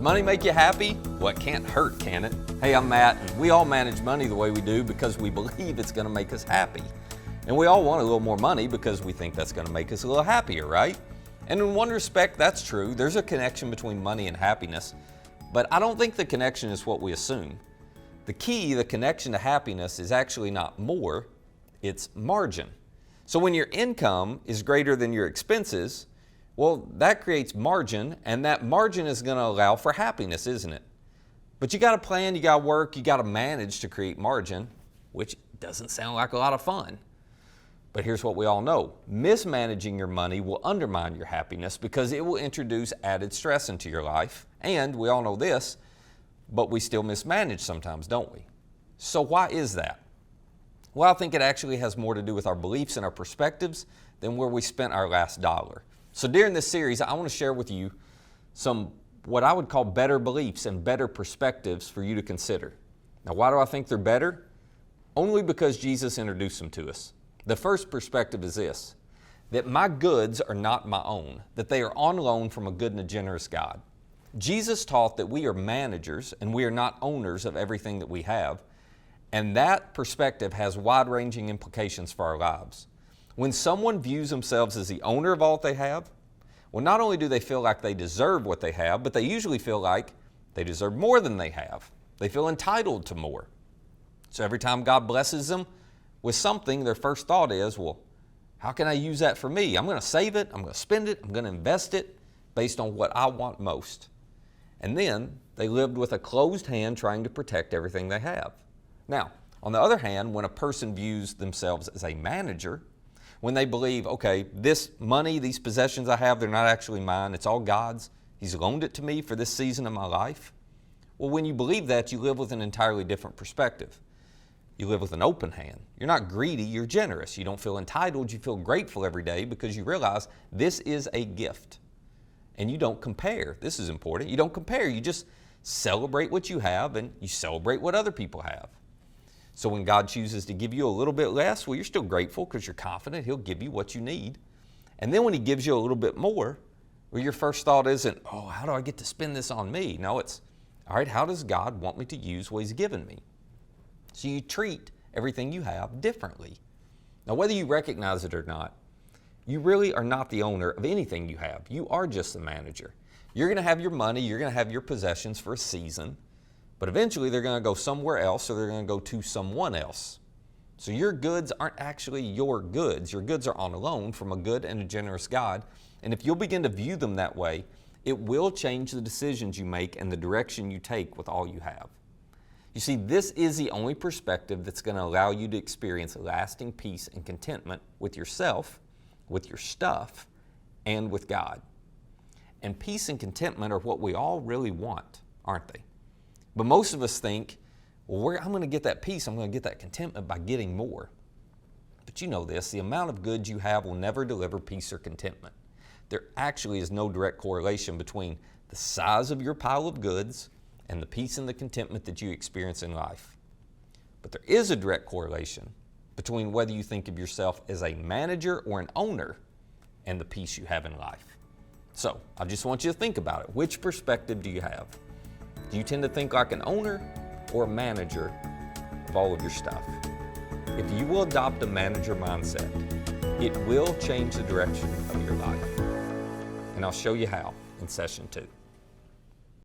money make you happy? Well, it can't hurt, can it? Hey, I'm Matt, and we all manage money the way we do because we believe it's going to make us happy. And we all want a little more money because we think that's going to make us a little happier, right? And in one respect, that's true. There's a connection between money and happiness, but I don't think the connection is what we assume. The key, the connection to happiness, is actually not more, it's margin. So when your income is greater than your expenses, well, that creates margin, and that margin is going to allow for happiness, isn't it? But you got to plan, you got to work, you got to manage to create margin, which doesn't sound like a lot of fun. But here's what we all know. Mismanaging your money will undermine your happiness because it will introduce added stress into your life. And we all know this, but we still mismanage sometimes, don't we? So why is that? Well, I think it actually has more to do with our beliefs and our perspectives than where we spent our last dollar. So during this series, I want to share with you some what I would call better beliefs and better perspectives for you to consider. Now, why do I think they're better? Only because Jesus introduced them to us. The first perspective is this, that my goods are not my own, that they are on loan from a good and a generous God. Jesus taught that we are managers and we are not owners of everything that we have, and that perspective has wide-ranging implications for our lives. When someone views themselves as the owner of all that they have, well, not only do they feel like they deserve what they have, but they usually feel like they deserve more than they have. They feel entitled to more. So every time God blesses them with something, their first thought is, well, how can I use that for me? I'm going to save it, I'm going to spend it, I'm going to invest it based on what I want most. And then they lived with a closed hand trying to protect everything they have. Now, on the other hand, when a person views themselves as a manager, when they believe, okay, this money, these possessions I have, they're not actually mine, it's all God's, He's loaned it to me for this season of my life. Well, when you believe that, you live with an entirely different perspective. You live with an open hand. You're not greedy, you're generous. You don't feel entitled, you feel grateful every day because you realize this is a gift. And you don't compare. This is important. You don't compare, you just celebrate what you have and you celebrate what other people have. So when God chooses to give you a little bit less, well, you're still grateful because you're confident He'll give you what you need. And then when He gives you a little bit more, well, your first thought isn't, oh, how do I get to spend this on me? No, it's, all right, how does God want me to use what He's given me? So you treat everything you have differently. Now, whether you recognize it or not, you really are not the owner of anything you have. You are just the manager. You're going to have your money, you're going to have your possessions for a season, but eventually they're going to go somewhere else or they're going to go to someone else. So your goods aren't actually your goods. Your goods are on loan from a good and a generous God. And if you'll begin to view them that way, it will change the decisions you make and the direction you take with all you have. You see, this is the only perspective that's going to allow you to experience lasting peace and contentment with yourself, with your stuff, and with God. And peace and contentment are what we all really want, aren't they? But most of us think, well, I'm going to get that peace, I'm going to get that contentment by getting more. But you know this, the amount of goods you have will never deliver peace or contentment. There actually is no direct correlation between the size of your pile of goods and the peace and the contentment that you experience in life. But there is a direct correlation between whether you think of yourself as a manager or an owner and the peace you have in life. So I just want you to think about it. Which perspective do you have? Do you tend to think like an owner or a manager of all of your stuff? If you will adopt a manager mindset, it will change the direction of your life. And I'll show you how in session 2.